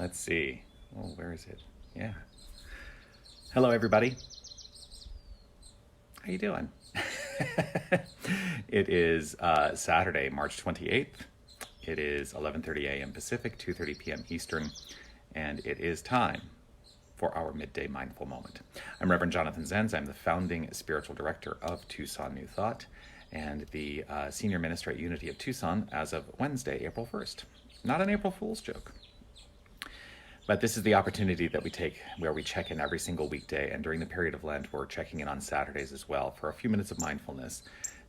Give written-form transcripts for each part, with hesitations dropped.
Let's see. Oh, where is it? Yeah. Hello, everybody. How you doing? It is Saturday, March 28th. It is 11:30 a.m. Pacific, 2:30 p.m. Eastern, and it is time for our midday mindful moment. I'm Reverend Jonathan Zenz. I'm the founding spiritual director of Tucson New Thought and the senior minister at Unity of Tucson as of Wednesday, April 1st. Not an April Fool's joke. But this is the opportunity that we take where we check in every single weekday, and during the period of Lent, we're checking in on Saturdays as well for a few minutes of mindfulness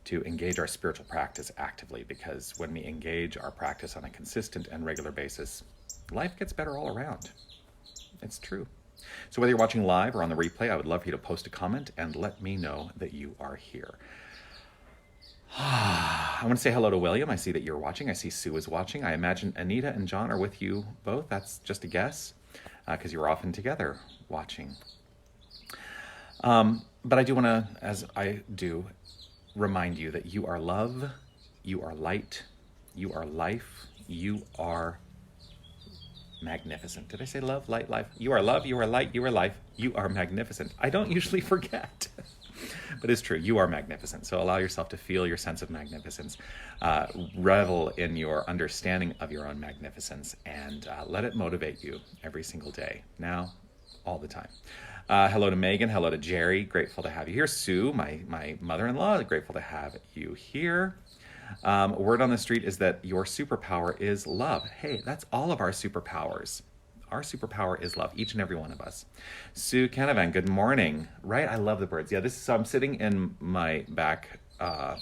to engage our spiritual practice actively, because when we engage our practice on a consistent and regular basis, life gets better all around. It's true. So whether you're watching live or on the replay, I would love for you to post a comment and let me know that you are here. I want to say hello to William. I see that you're watching. I see Sue is watching. I imagine Anita and John are with you both. That's just a guess, because you're often together watching. But I do want to, as I do, remind you that you are love, you are light, you are life, you are magnificent. Did I say love, light, life? You are love, you are light, you are life, you are magnificent. I don't usually forget. But it's true, you are magnificent. So allow yourself to feel your sense of magnificence. Revel in your understanding of your own magnificence, and let it motivate you every single day, now, all the time. Hello to Megan, hello to Jerry, grateful to have you here. Sue, my mother-in-law, grateful to have you here. Word on the street is that your superpower is love. Hey, that's all of our superpowers. Our superpower is love, each and every one of us. Sue Canavan, good morning. Right, I love the birds. Yeah, so I'm sitting in my backyard.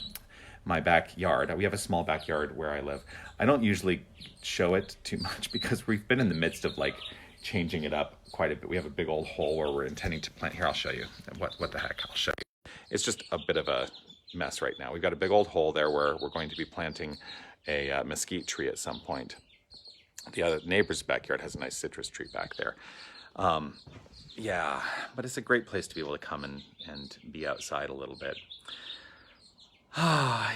We have a small backyard where I live. I don't usually show it too much because we've been in the midst of changing it up quite a bit. We have a big old hole where we're intending to plant. Here, I'll show you. What the heck, I'll show you. It's just a bit of a mess right now. We've got a big old hole there where we're going to be planting a mesquite tree at some point. The other neighbor's backyard has a nice citrus tree back there. Yeah, but it's a great place to be able to come and be outside a little bit.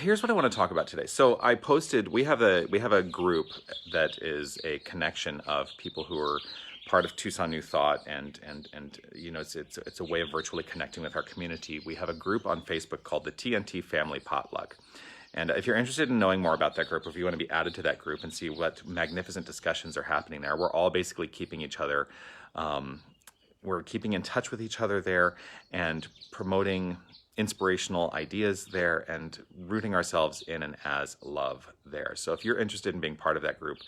Here's what I want to talk about today. So I posted, we have a group that is a connection of people who are part of Tucson New Thought, and you know, it's a way of virtually connecting with our community. We have a group on Facebook called the TNT Family Potluck. And if you're interested in knowing more about that group, if you want to be added to that group and see what magnificent discussions are happening there, we're all basically keeping each other, we're keeping in touch with each other there and promoting inspirational ideas there and rooting ourselves in and as love there. So if you're interested in being part of that group,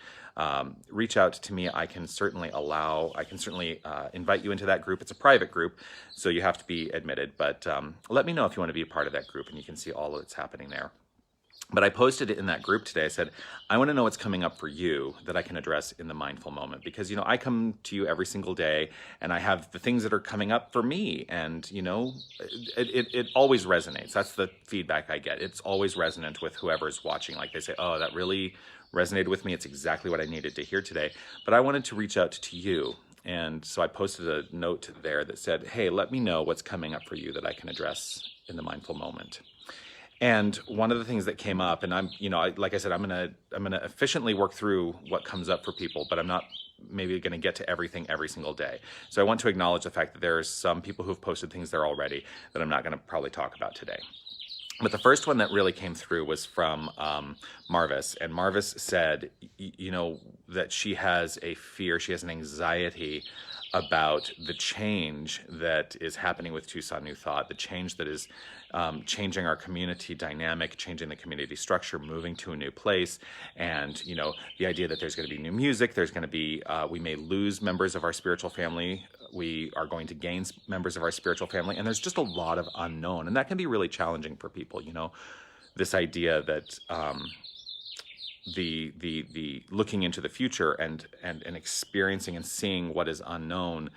reach out to me. I can certainly invite you into that group. It's a private group, so you have to be admitted, but let me know if you want to be a part of that group, and you can see all that's happening there. But I posted it in that group today. I said, I want to know what's coming up for you that I can address in the mindful moment. Because, you know, I come to you every single day and I have the things that are coming up for me. And, you know, it always resonates. That's the feedback I get. It's always resonant with whoever's watching. Like they say, oh, that really resonated with me. It's exactly what I needed to hear today. But I wanted to reach out to you. And so I posted a note there that said, hey, let me know what's coming up for you that I can address in the mindful moment. And one of the things that came up, and like I said, I'm gonna efficiently work through what comes up for people, but I'm not maybe gonna get to everything every single day. So I want to acknowledge the fact that there's some people who have posted things there already that I'm not gonna probably talk about today. But the first one that really came through was from Marvis, and Marvis said, you know, that she has a fear, she has an anxiety about the change that is happening with Tucson New Thought, the change that is changing our community dynamic, changing the community structure, moving to a new place, and, you know, the idea that there's going to be new music, there's going to be, we may lose members of our spiritual family, we are going to gain members of our spiritual family, and there's just a lot of unknown, and that can be really challenging for people, you know, this idea that the looking into the future and experiencing and seeing what is unknown,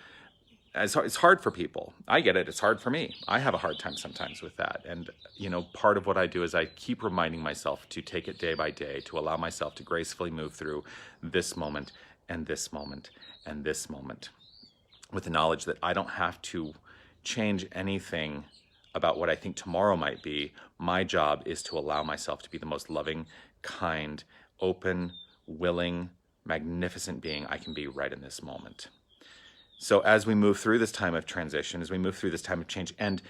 it's hard for people. I get it. It's hard for me. I have a hard time sometimes with that. And, you know, part of what I do is I keep reminding myself to take it day by day, to allow myself to gracefully move through this moment and this moment and this moment, with the knowledge that I don't have to change anything about what I think tomorrow might be. My job is to allow myself to be the most loving, kind, open, willing, magnificent being I can be right in this moment. So as we move through this time of transition, as we move through this time of change, and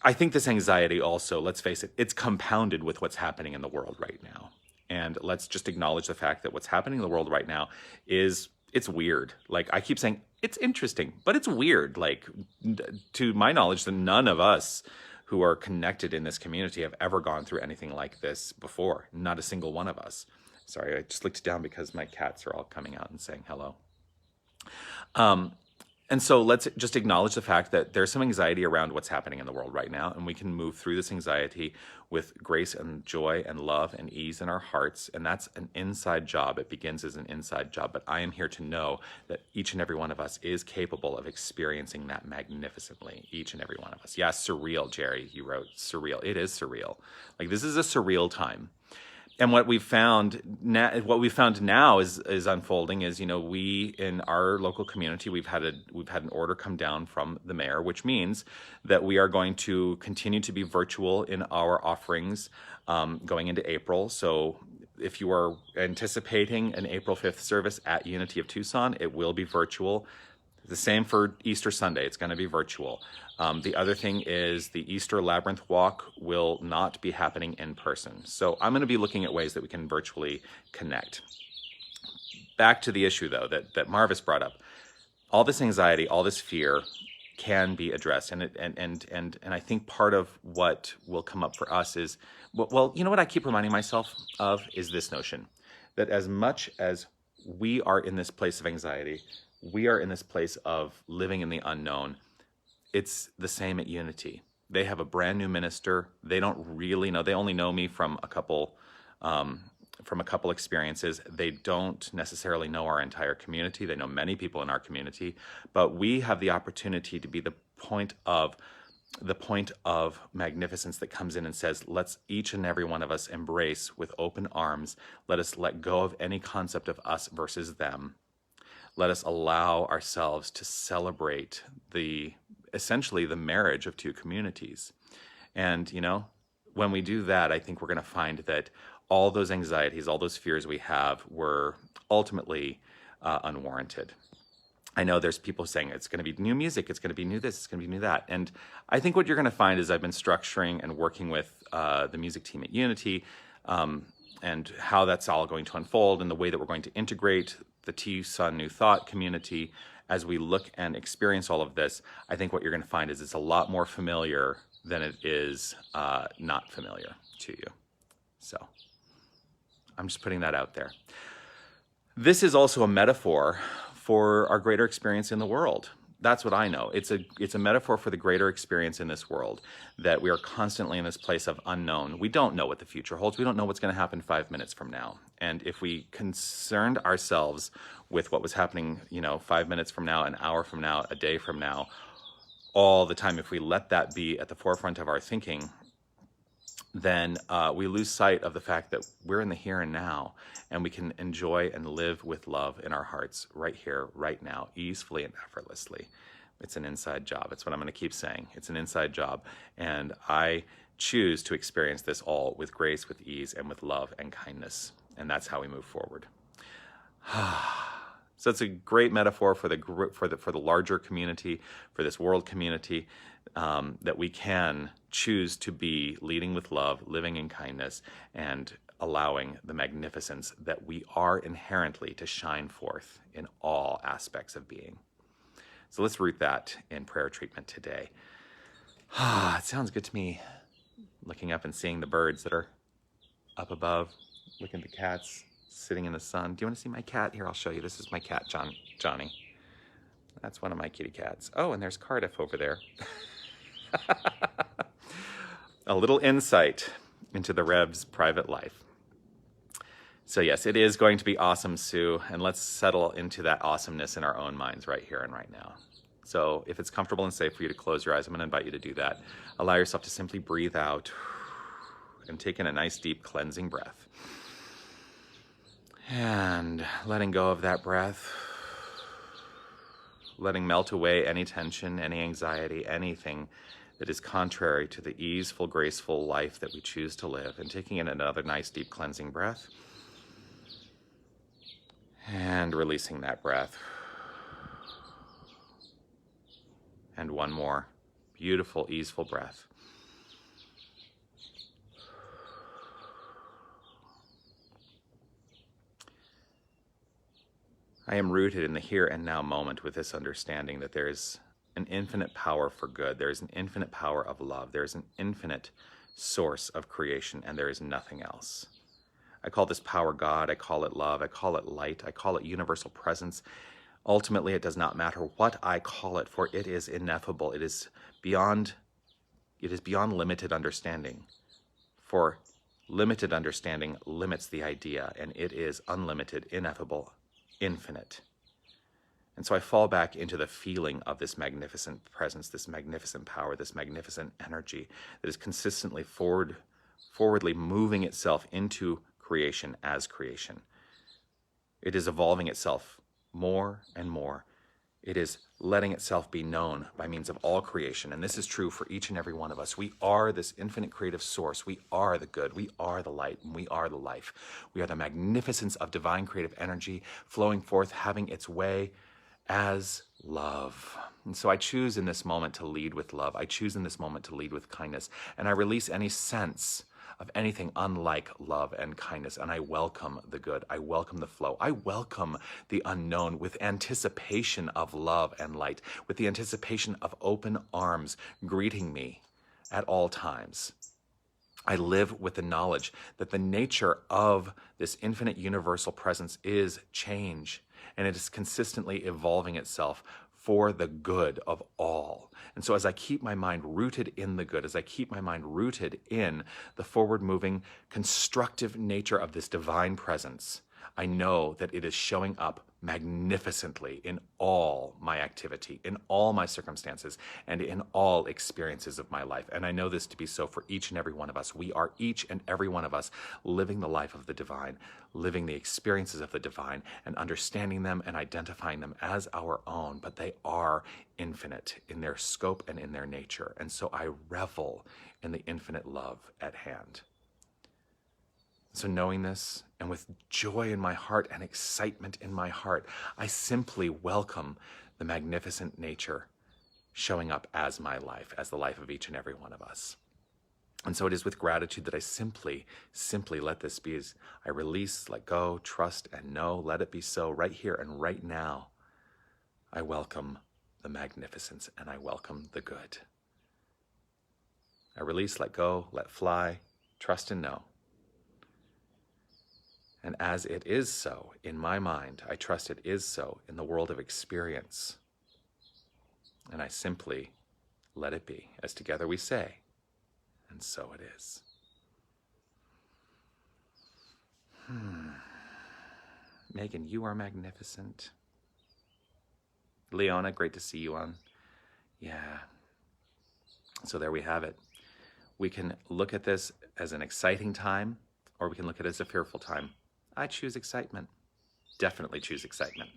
I think this anxiety also, let's face it, it's compounded with what's happening in the world right now. And let's just acknowledge the fact that what's happening in the world right now it's weird. Like I keep saying, it's interesting, but it's weird. Like to my knowledge, that none of us who are connected in this community have ever gone through anything like this before. Not a single one of us. Sorry, I just looked down because my cats are all coming out and saying hello. And so let's just acknowledge the fact that there's some anxiety around what's happening in the world right now, and we can move through this anxiety with grace and joy and love and ease in our hearts, and that's an inside job. It begins as an inside job, but I am here to know that each and every one of us is capable of experiencing that magnificently, each and every one of us. Yeah, surreal, Jerry, you wrote surreal. It is surreal. Like this is a surreal time. And what we've found now is unfolding is, you know, we in our local community, we've had an order come down from the mayor, which means that we are going to continue to be virtual in our offerings going into April. So if you are anticipating an April 5th service at Unity of Tucson, it will be virtual. The same for Easter Sunday, it's going to be virtual. The other thing is the Easter Labyrinth Walk will not be happening in person. So I'm going to be looking at ways that we can virtually connect. Back to the issue, though, that Marvis brought up. All this anxiety, all this fear can be addressed. And I think part of what will come up for us is, well, you know what I keep reminding myself of is this notion that as much as we are in this place of anxiety, we are in this place of living in the unknown. It's the same at Unity. They have a brand new minister. They don't really know. They only know me from a couple experiences. They don't necessarily know our entire community. They know many people in our community, but we have the opportunity to be the point of magnificence that comes in and says, let's each and every one of us embrace with open arms. Let us let go of any concept of us versus them. Let us allow ourselves to celebrate essentially the marriage of two communities. And, you know, when we do that, I think we're going to find that all those anxieties, all those fears we have were ultimately unwarranted. I know there's people saying it's going to be new music, it's going to be new this, it's going to be new that. And I think what you're going to find is I've been structuring and working with the music team at Unity and how that's all going to unfold and the way that we're going to integrate the Tucson New Thought community as we look and experience all of this. I think what you're going to find is it's a lot more familiar than it is not familiar to you. So I'm just putting that out there. This is also a metaphor for our greater experience in the world. That's what I know. It's a metaphor for the greater experience in this world, that we are constantly in this place of unknown. We don't know what the future holds. We don't know what's going to happen 5 minutes from now. And if we concerned ourselves with what was happening, 5 minutes from now, an hour from now, a day from now, all the time, if we let that be at the forefront of our thinking, then we lose sight of the fact that we're in the here and now, and we can enjoy and live with love in our hearts right here, right now, easily and effortlessly. It's an inside job. It's what I'm going to keep saying. It's an inside job, and I choose to experience this all with grace, with ease, and with love and kindness, and that's how we move forward. So it's a great metaphor for the group, for the larger community, for this world community, that we can choose to be leading with love, living in kindness, and allowing the magnificence that we are inherently to shine forth in all aspects of being. So let's root that in prayer treatment today. It sounds good to me, looking up and seeing the birds that are up above, looking at the cats sitting in the sun. Do you want to see my cat? Here, I'll show you. This is my cat, Johnny. That's one of my kitty cats. Oh, and there's Cardiff over there. A little insight into the Rev's private life. So yes, it is going to be awesome, Sue, and let's settle into that awesomeness in our own minds right here and right now. So if it's comfortable and safe for you to close your eyes, I'm going to invite you to do that. Allow yourself to simply breathe out and take in a nice, deep, cleansing breath. And letting go of that breath, letting melt away any tension, any anxiety, anything that is contrary to the easeful, graceful life that we choose to live, and taking in another nice, deep, cleansing breath. And releasing that breath. And one more beautiful, easeful breath. I am rooted in the here and now moment with this understanding that there is an infinite power for good. There is an infinite power of love. There is an infinite source of creation, and there is nothing else. I call this power God. I call it love. I call it light. I call it universal presence. Ultimately, it does not matter what I call it, for it is ineffable. It is beyond limited understanding. For limited understanding limits the idea, and it is unlimited, ineffable, infinite. And so I fall back into the feeling of this magnificent presence, this magnificent power, this magnificent energy that is consistently forwardly moving itself into creation as creation. It is evolving itself more and more. It is letting itself be known by means of all creation. And this is true for each and every one of us. We are this infinite creative source. We are the good. We are the light. And we are the life. We are the magnificence of divine creative energy flowing forth, having its way as love. And so I choose in this moment to lead with love. I choose in this moment to lead with kindness. And I release any sense of anything unlike love and kindness. And I welcome the good. I welcome the flow. I welcome the unknown with anticipation of love and light, with the anticipation of open arms greeting me at all times. I live with the knowledge that the nature of this infinite universal presence is change, and it is consistently evolving itself for the good of all. And so as I keep my mind rooted in the good, as I keep my mind rooted in the forward-moving, constructive nature of this divine presence, I know that it is showing up magnificently in all my activity, in all my circumstances, and in all experiences of my life. And I know this to be so for each and every one of us. We are each and every one of us living the life of the divine, living the experiences of the divine, and understanding them and identifying them as our own, but they are infinite in their scope and in their nature. And so I revel in the infinite love at hand. So knowing this, and with joy in my heart and excitement in my heart, I simply welcome the magnificent nature showing up as my life, as the life of each and every one of us. And so it is with gratitude that I simply let this be. As I release, let go, trust, and know, let it be so right here and right now. I welcome the magnificence and I welcome the good. I release, let go, let fly, trust and know. And as it is so in my mind, I trust it is so in the world of experience. And I simply let it be, as together we say, and so it is. Megan, you are magnificent. Leona, great to see you on. Yeah. So there we have it. We can look at this as an exciting time, or we can look at it as a fearful time. I choose excitement. Definitely choose excitement.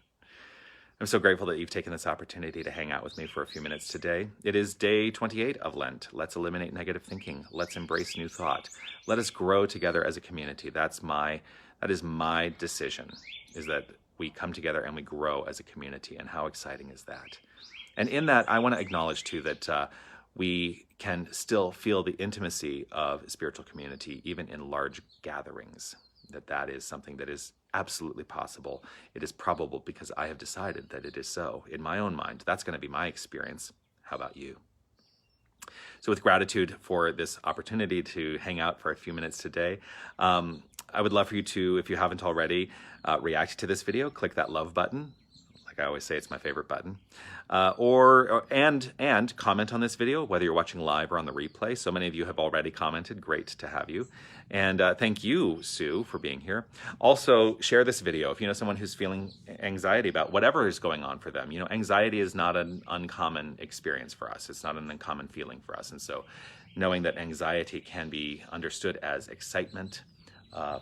I'm so grateful that you've taken this opportunity to hang out with me for a few minutes today. It is day 28 of Lent. Let's eliminate negative thinking. Let's embrace new thought. Let us grow together as a community. That is my decision, is that we come together and we grow as a community. And how exciting is that? And in that, I want to acknowledge too that we can still feel the intimacy of spiritual community even in large gatherings. That is something that is absolutely possible. It is probable because I have decided that it is so in my own mind. That's going to be my experience. How about you? So with gratitude for this opportunity to hang out for a few minutes today, I would love for you to, if you haven't already, react to this video. Click that love button. Like I always say, it's my favorite button. And comment on this video, whether you're watching live or on the replay. So many of you have already commented. Great to have you. And thank you, Sue, for being here. Also, share this video if you know someone who's feeling anxiety about whatever is going on for them. You know, anxiety is not an uncommon experience for us. It's not an uncommon feeling for us. And so knowing that anxiety can be understood as excitement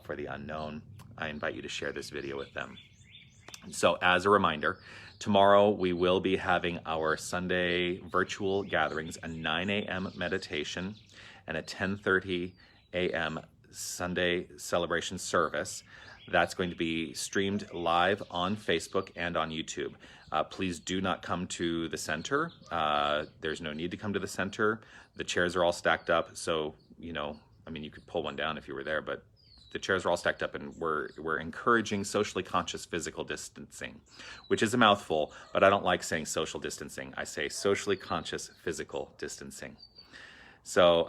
for the unknown, I invite you to share this video with them. So as a reminder, tomorrow we will be having our Sunday virtual gatherings, a 9 a.m. meditation and a 10:30 a.m. Sunday celebration service. That's going to be streamed live on Facebook and on YouTube. Please do not come to the center. There's no need to come to the center. The chairs are all stacked up, so, you know, I mean, you could pull one down if you were there, but the chairs are all stacked up, and we're encouraging socially conscious physical distancing, which is a mouthful, but I don't like saying social distancing. I say socially conscious physical distancing. So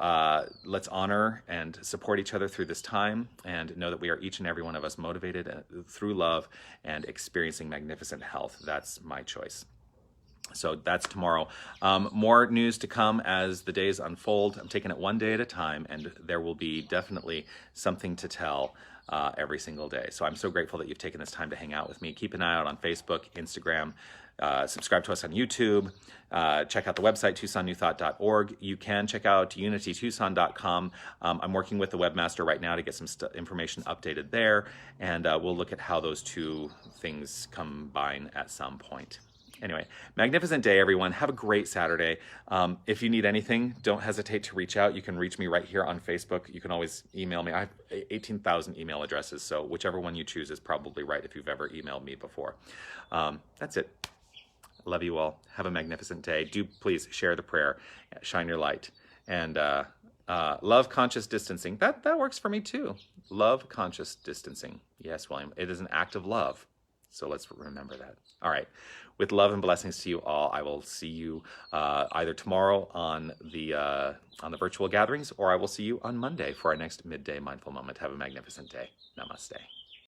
let's honor and support each other through this time, and know that we are each and every one of us motivated through love and experiencing magnificent health. That's my choice. So that's tomorrow. More news to come as the days unfold. I'm taking it one day at a time, and there will be definitely something to tell every single day. So I'm so grateful that you've taken this time to hang out with me. Keep an eye out on Facebook, Instagram, subscribe to us on YouTube, check out the website, TucsonNewThought.org. You can check out UnityTucson.com. I'm working with the webmaster right now to get some information updated there, and we'll look at how those two things combine at some point. Anyway, magnificent day, everyone. Have a great Saturday. If you need anything, don't hesitate to reach out. You can reach me right here on Facebook. You can always email me. I have 18,000 email addresses, so whichever one you choose is probably right if you've ever emailed me before. That's it. Love you all. Have a magnificent day. Do please share the prayer, shine your light, and love conscious distancing. That works for me too. Love conscious distancing. Yes, William. It is an act of love. So let's remember that. All right. With love and blessings to you all, I will see you either tomorrow on the virtual gatherings, or I will see you on Monday for our next midday mindful moment. Have a magnificent day. Namaste.